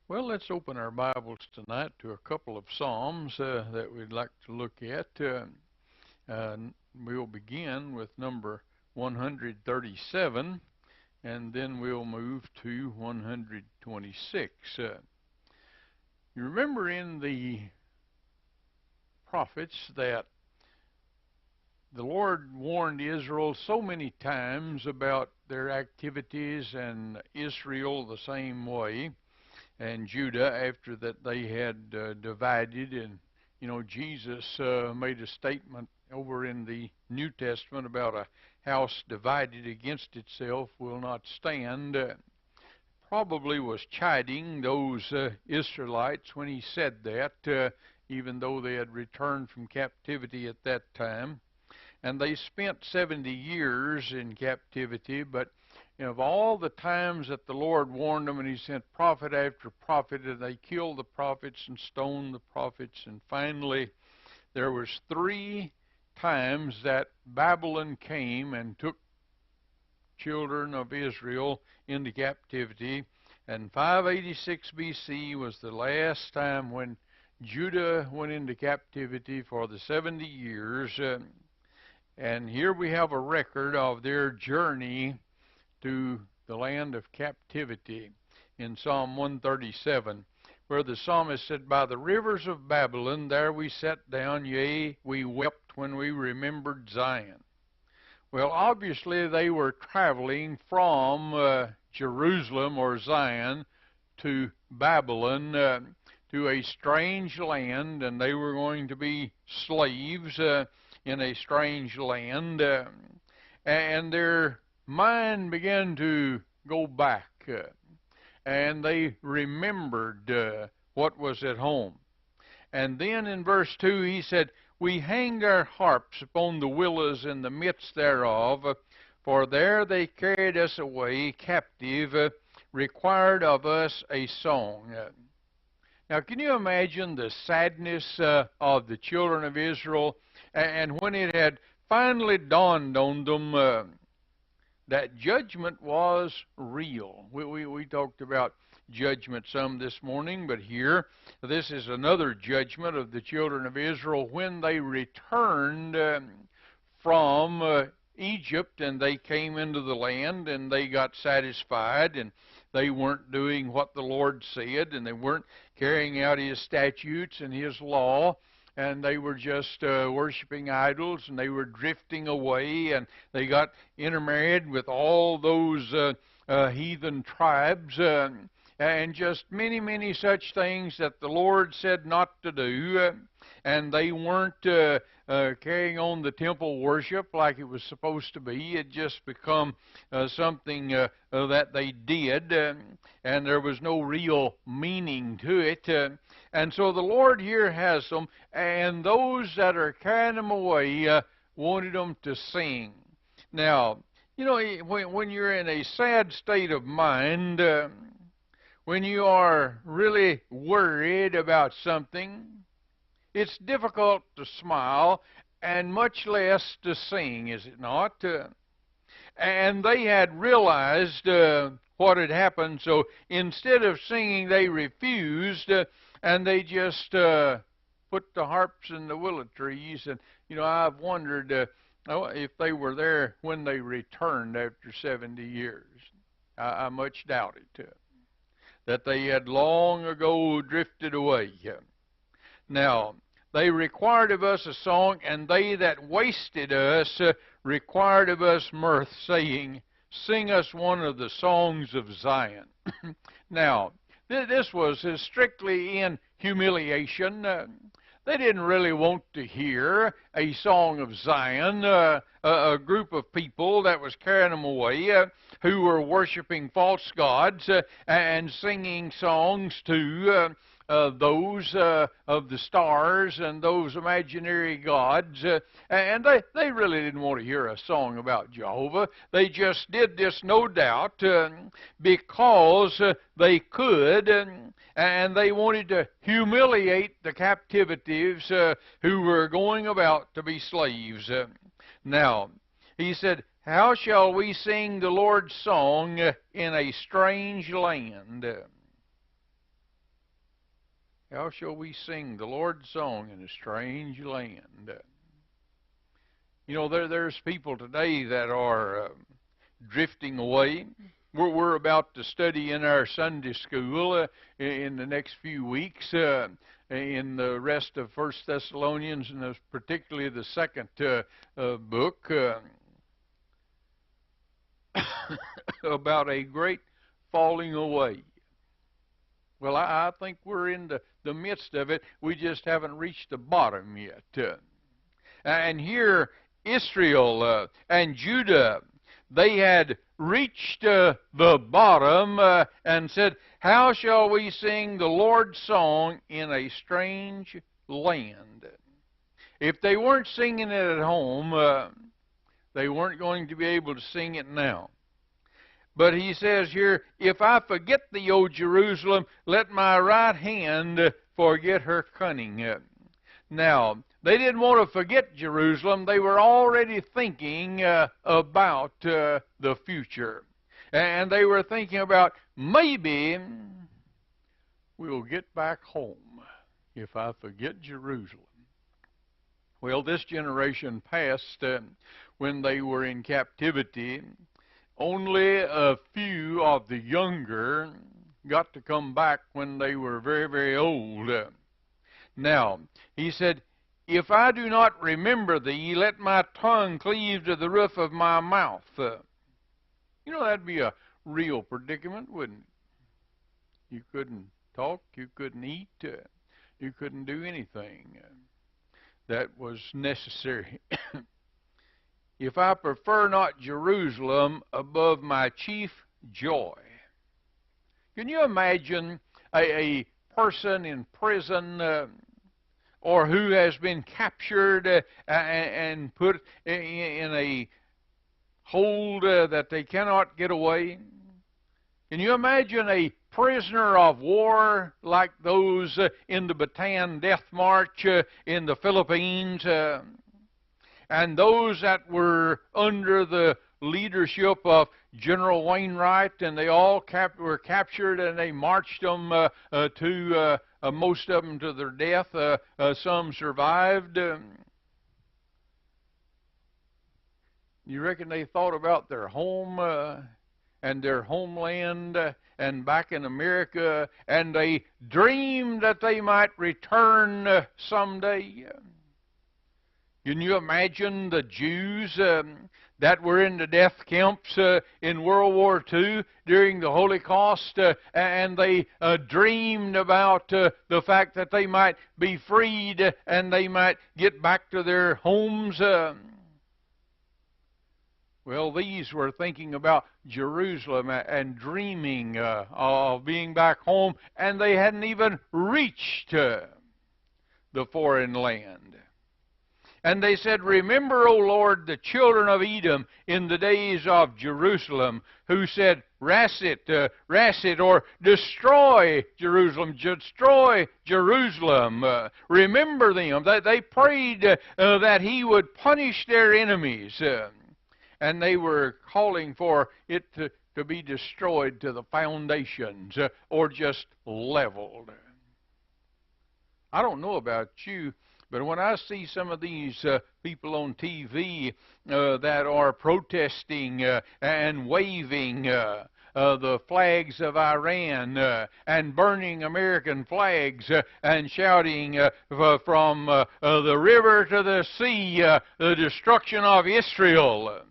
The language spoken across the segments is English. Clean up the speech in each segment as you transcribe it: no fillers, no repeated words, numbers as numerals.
Well, let's open our Bibles tonight to a couple of Psalms that we'd like to look at. We'll begin with number 137, and then we'll move to 126. You remember in the prophets that the Lord warned Israel so many times about their activities, and Israel the same way, and Judah after that they had divided. And Jesus made a statement over in the New Testament about a house divided against itself will not stand. Probably was chiding those Israelites when he said that, even though they had returned from captivity at that time. And they spent 70 years in captivity, but of all the times that the Lord warned them, and he sent prophet after prophet, and they killed the prophets and stoned the prophets, and finally there was 3 times that Babylon came and took children of Israel into captivity, and 586 BC was the last time when Judah went into captivity for the 70 years. And here we have a record of their journey to the land of captivity in Psalm 137, where the psalmist said, "By the rivers of Babylon there we sat down, yea, we wept when we remembered Zion." Well, obviously they were traveling from Jerusalem or Zion to Babylon, to a strange land, and they were going to be slaves in a strange land, and their mind began to go back, and they remembered what was at home. And then in verse 2 he said, "We hanged our harps upon the willows in the midst thereof, for there they carried us away captive, required of us a song." Now, can you imagine the sadness of the children of Israel? And when it had finally dawned on them that judgment was real. We talked about judgment some this morning, but here, this is another judgment of the children of Israel when they returned from Egypt, and they came into the land, and they got satisfied, and they weren't doing what the Lord said, and they weren't carrying out His statutes and His law, and they were just worshiping idols, and they were drifting away, and they got intermarried with all those heathen tribes, and just many, many such things that the Lord said not to do, and they weren't carrying on the temple worship like it was supposed to be. It just become something that they did, and there was no real meaning to it. And so the Lord here has them, and those that are carrying them away wanted them to sing. Now, when you're in a sad state of mind, when you are really worried about something, it's difficult to smile, and much less to sing, is it not? And they had realized what had happened, so instead of singing, they refused, and they just put the harps in the willow trees. And, I've wondered if they were there when they returned after 70 years. I much doubt it, that they had long ago drifted away. Now, they required of us a song, and they that wasted us required of us mirth, saying, "Sing us one of the songs of Zion." Now, this was strictly in humiliation. They didn't really want to hear a song of Zion, a group of people that was carrying them away, who were worshiping false gods and singing songs to those of the stars and those imaginary gods, and they really didn't want to hear a song about Jehovah. They just did this, no doubt, because they could, and they wanted to humiliate the captives who were going about to be slaves. Now, he said, "How shall we sing the Lord's song in a strange land?" How shall we sing the Lord's song in a strange land? You know, there's people today that are drifting away. We're about to study in our Sunday school in the next few weeks in the rest of 1 Thessalonians, and particularly the second book about a great falling away. Well, I think we're in the midst of it. We just haven't reached the bottom yet. And here, Israel and Judah, they had reached the bottom and said, how shall we sing the Lord's song in a strange land? If they weren't singing it at home, they weren't going to be able to sing it now. But he says here, if I forget thee, O Jerusalem, let my right hand forget her cunning. Now, they didn't want to forget Jerusalem. They were already thinking about the future. And they were thinking about, maybe we'll get back home if I forget Jerusalem. Well, this generation passed when they were in captivity. Only a few of the younger got to come back when they were very, very old. Now, he said, if I do not remember thee, let my tongue cleave to the roof of my mouth. You know, that'd be a real predicament, wouldn't it? You couldn't talk, you couldn't eat, you couldn't do anything that was necessary. If I prefer not Jerusalem above my chief joy. Can you imagine a person in prison or who has been captured and put in a hold that they cannot get away? Can you imagine a prisoner of war like those in the Bataan Death March in the Philippines? And those that were under the leadership of General Wainwright, and they all were captured, and they marched them to most of them to their death. Some survived. You reckon they thought about their home and their homeland and back in America, and they dreamed that they might return someday? Can you imagine the Jews that were in the death camps in World War II during the Holocaust, and they dreamed about the fact that they might be freed and they might get back to their homes? Well, these were thinking about Jerusalem and dreaming of being back home, and they hadn't even reached the foreign land. And they said, remember, O Lord, the children of Edom in the days of Jerusalem, who said, Rasset, or destroy Jerusalem, destroy Jerusalem. Remember them. They prayed that he would punish their enemies. And they were calling for it to be destroyed to the foundations or just leveled. I don't know about you, but when I see some of these people on TV that are protesting and waving the flags of Iran and burning American flags and shouting from the river to the sea, the destruction of Israel,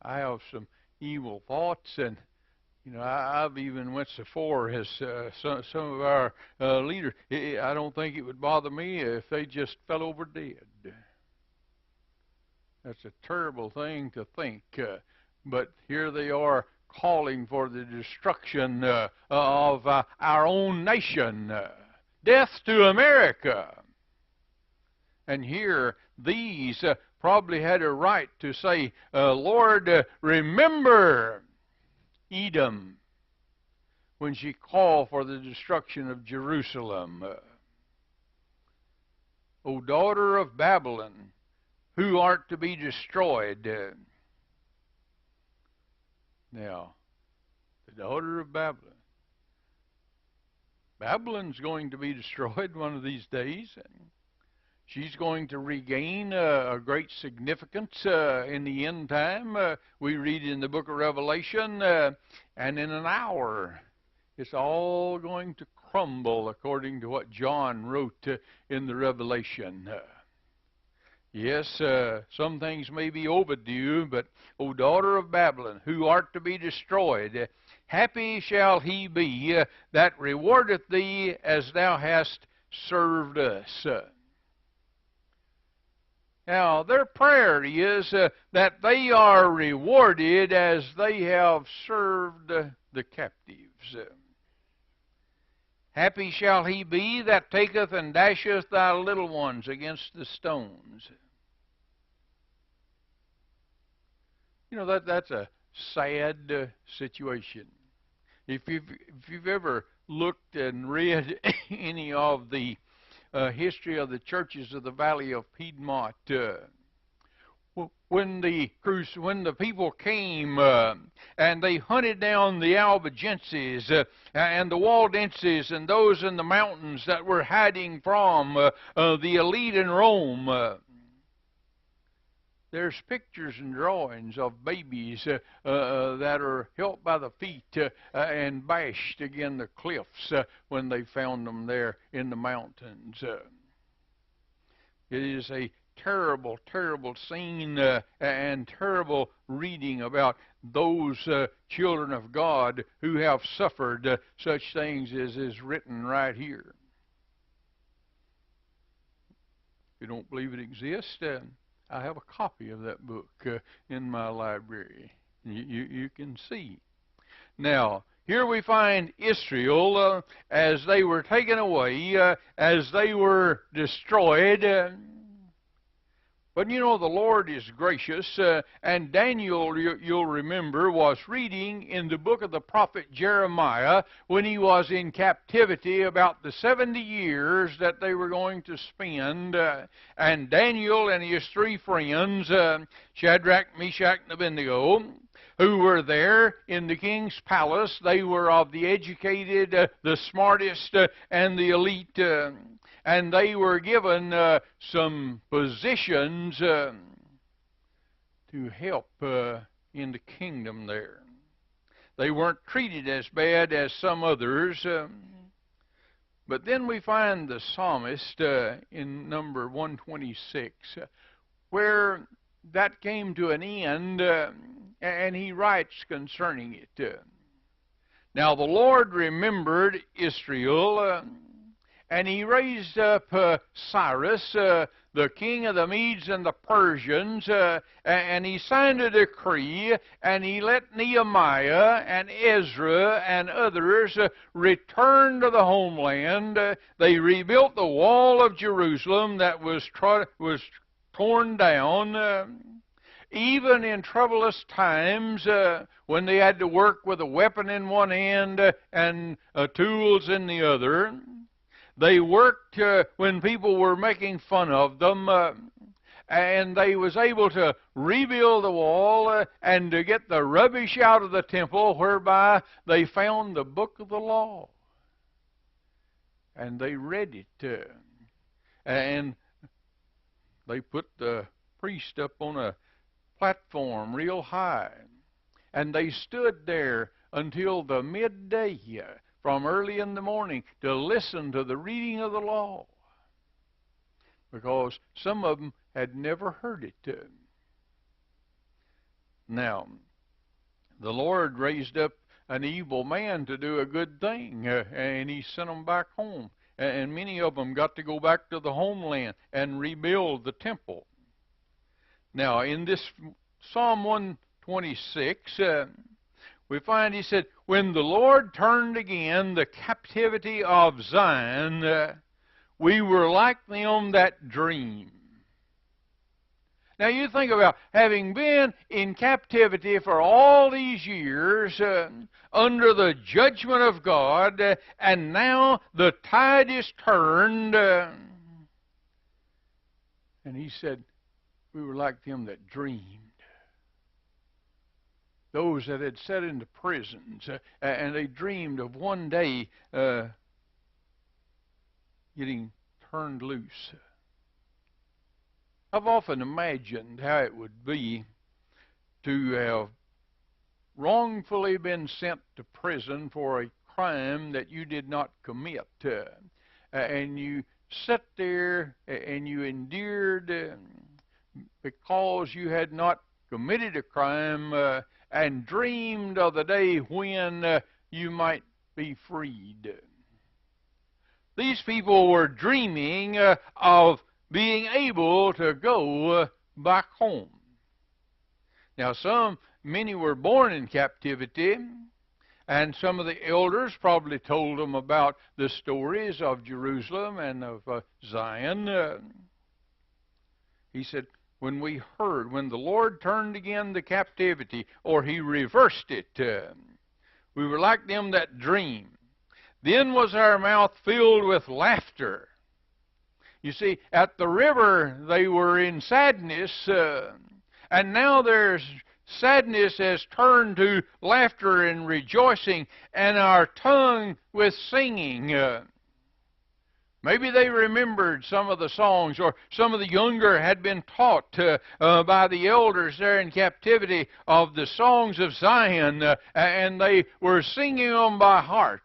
I have some evil thoughts, and you know, I've even went so far as some of our leaders. I don't think it would bother me if they just fell over dead. That's a terrible thing to think. But here they are calling for the destruction of our own nation. Death to America. And here, these probably had a right to say, Lord, remember Edom when she called for the destruction of Jerusalem. O daughter of Babylon, who art to be destroyed. Now, the daughter of Babylon. Babylon's going to be destroyed one of these days. She's going to regain a great significance in the end time. We read in the book of Revelation, and in an hour it's all going to crumble according to what John wrote in the Revelation. Yes, some things may be overdue, but, O daughter of Babylon, who art to be destroyed, happy shall he be that rewardeth thee as thou hast served us. Now, their prayer is that they are rewarded as they have served the captives. Happy shall he be that taketh and dasheth thy little ones against the stones. You know, that's a sad situation. If you've ever looked and read any of the history of the churches of the Valley of Piedmont, when the people came and they hunted down the Albigenses and the Waldenses and those in the mountains that were hiding from the elite in Rome, there's pictures and drawings of babies that are held by the feet and bashed against the cliffs when they found them there in the mountains. It is a terrible, terrible scene and terrible reading about those children of God who have suffered such things as is written right here. If you don't believe it exists, I have a copy of that book in my library. You can see. Now, here we find Israel as they were taken away, as they were destroyed. But you know, the Lord is gracious, and Daniel, you'll remember, was reading in the book of the prophet Jeremiah when he was in captivity about the 70 years that they were going to spend. And Daniel and his three friends, Shadrach, Meshach, and Abednego, who were there in the king's palace, they were of the educated, the smartest, and the elite. And they were given some positions to help in the kingdom there. They weren't treated as bad as some others. But then we find the psalmist in number 126, where that came to an end, and he writes concerning it. Now the Lord remembered Israel, and he raised up Cyrus, the king of the Medes and the Persians, and he signed a decree, and he let Nehemiah and Ezra and others return to the homeland. They rebuilt the wall of Jerusalem that was torn down. Even in troublous times, when they had to work with a weapon in one hand and tools in the other. They worked when people were making fun of them, and they was able to rebuild the wall and to get the rubbish out of the temple, whereby they found the book of the law. And they read it. And they put the priest up on a platform real high. And they stood there until the midday, from early in the morning, to listen to the reading of the law, because some of them had never heard it. Now, the Lord raised up an evil man to do a good thing, and he sent them back home, and many of them got to go back to the homeland and rebuild the temple. Now, in this Psalm 126, we find he said, when the Lord turned again the captivity of Zion, we were like them that dream. Now you think about having been in captivity for all these years under the judgment of God, and now the tide is turned. And he said, we were like them that dreamed. Those that had sat into prisons, and they dreamed of one day getting turned loose. I've often imagined how it would be to have wrongfully been sent to prison for a crime that you did not commit. And you sat there and you endured because you had not committed a crime and dreamed of the day when you might be freed. These people were dreaming of being able to go back home. Now, many were born in captivity, and some of the elders probably told them about the stories of Jerusalem and of Zion. He said, when the Lord turned again the captivity, or he reversed it, we were like them that dream. Then was our mouth filled with laughter. You see, at the river they were in sadness, and now their sadness has turned to laughter and rejoicing, and our tongue with singing. Maybe they remembered some of the songs, or some of the younger had been taught by the elders there in captivity of the songs of Zion, and they were singing them by heart.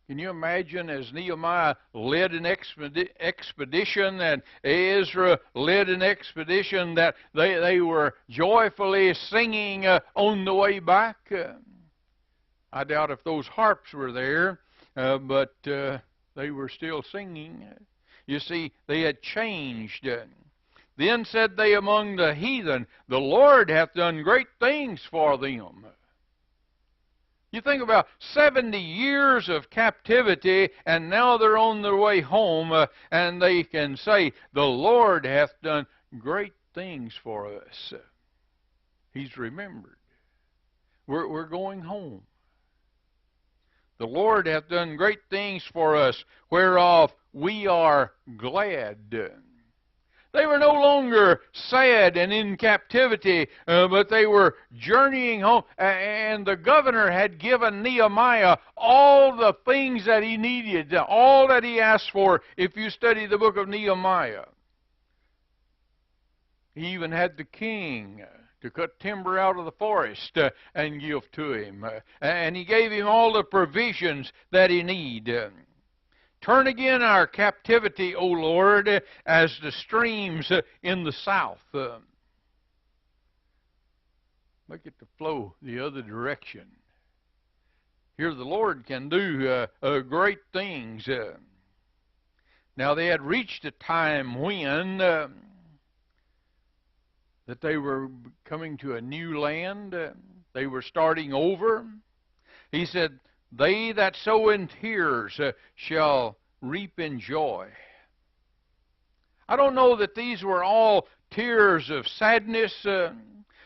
Can you imagine as Nehemiah led an expedition and Ezra led an expedition that they were joyfully singing on the way back? I doubt if those harps were there. But they were still singing. You see, they had changed. Then said they among the heathen, the Lord hath done great things for them. You think about 70 years of captivity, and now they're on their way home, and they can say, the Lord hath done great things for us. He's remembered. We're going home. The Lord hath done great things for us, whereof we are glad. They were no longer sad and in captivity, but they were journeying home. And the governor had given Nehemiah all the things that he needed, all that he asked for, if you study the book of Nehemiah. He even had the king to cut timber out of the forest and give to him. And he gave him all the provisions that he needed. Turn again our captivity, O Lord, as the streams in the south. Make it to flow the other direction. Here the Lord can do great things. Now they had reached a time when that they were coming to a new land. They were starting over. He said, they that sow in tears shall reap in joy. I don't know that these were all tears of sadness.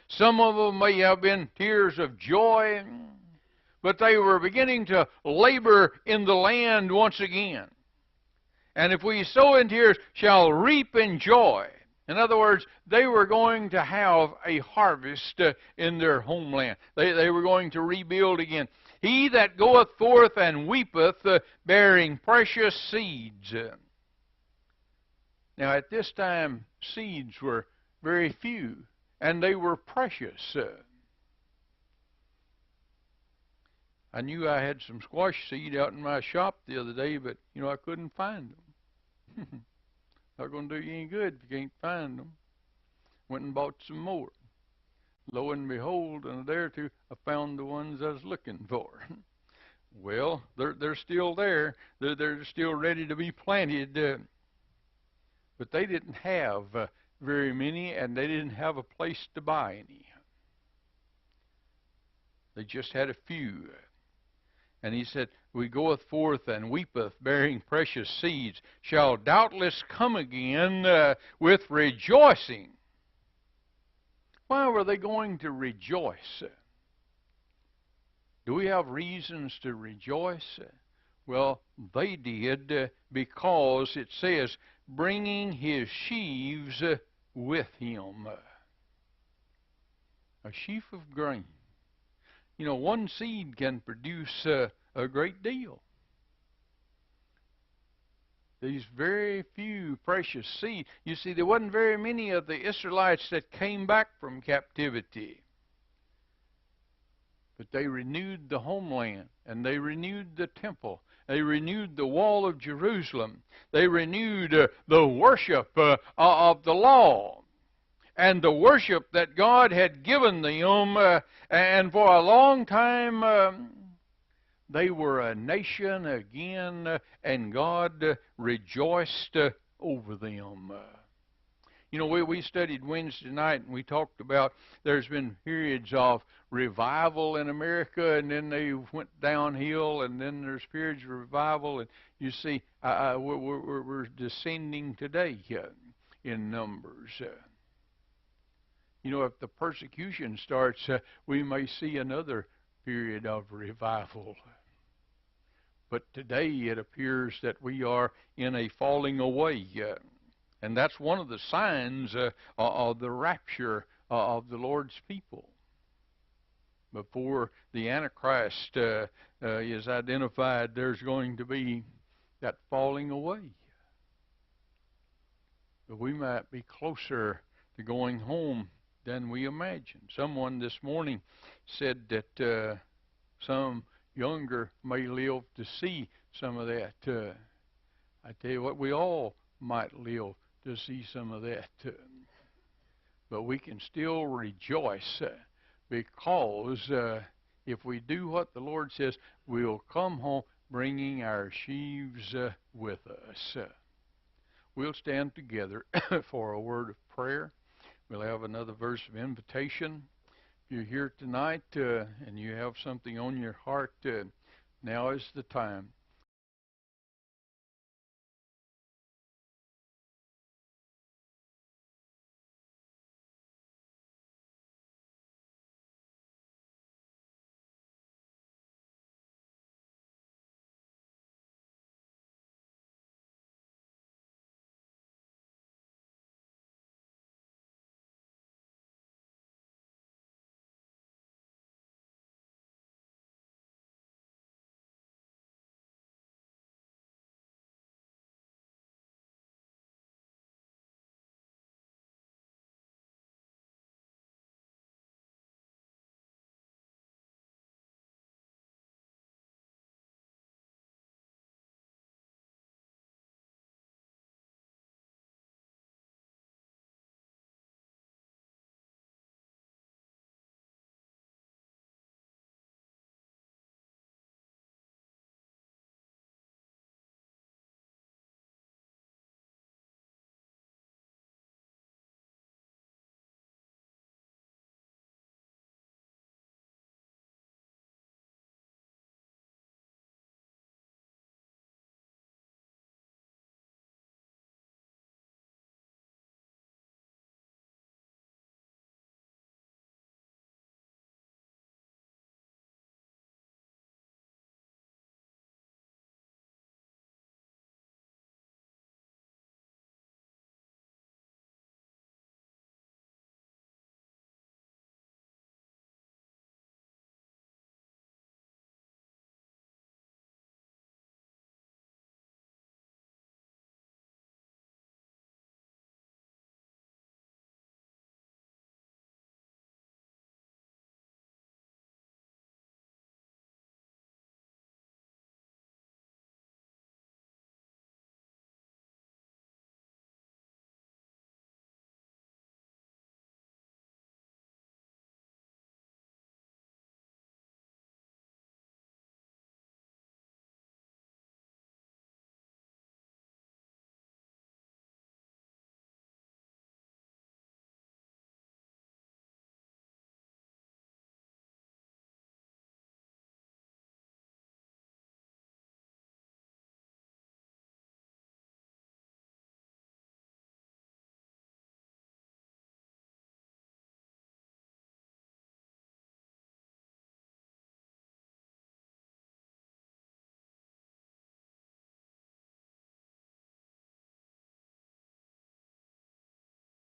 Some of them may have been tears of joy. But they were beginning to labor in the land once again. And if we sow in tears, shall reap in joy. In other words, they were going to have a harvest in their homeland. They were going to rebuild again. He that goeth forth and weepeth, bearing precious seeds. Now at this time, seeds were very few, and they were precious. I knew I had some squash seed out in my shop the other day, but, I couldn't find them. Not going to do you any good if you can't find them. Went and bought some more. Lo and behold, in a day or two, I found the ones I was looking for. Well, they're still there. They're still ready to be planted. But they didn't have very many, and they didn't have a place to buy any. They just had a few. And he said, we goeth forth and weepeth, bearing precious seeds, shall doubtless come again with rejoicing. Why were they going to rejoice? Do we have reasons to rejoice? Well, they did because it says, bringing his sheaves with him. A sheaf of grain. One seed can produce a great deal. These very few precious seed. You see, there wasn't very many of the Israelites that came back from captivity. But they renewed the homeland, and they renewed the temple. They renewed the wall of Jerusalem. They renewed the worship of the law and the worship that God had given them. And for a long time, they were a nation again, and God rejoiced over them. You know, we studied Wednesday night, and we talked about there's been periods of revival in America, and then they went downhill, and then there's periods of revival, and you see, we're descending today in numbers. You know, if the persecution starts, we may see another period of revival. But today it appears that we are in a falling away. And that's one of the signs of the rapture of the Lord's people. Before the Antichrist is identified, there's going to be that falling away. But we might be closer to going home than we imagine. Someone this morning said that some younger may live to see some of that. I tell you what, we all might live to see some of that. But we can still rejoice because if we do what the Lord says, we'll come home bringing our sheaves with us. We'll stand together for a word of prayer. We'll have another verse of invitation. If you're here tonight and you have something on your heart, now is the time.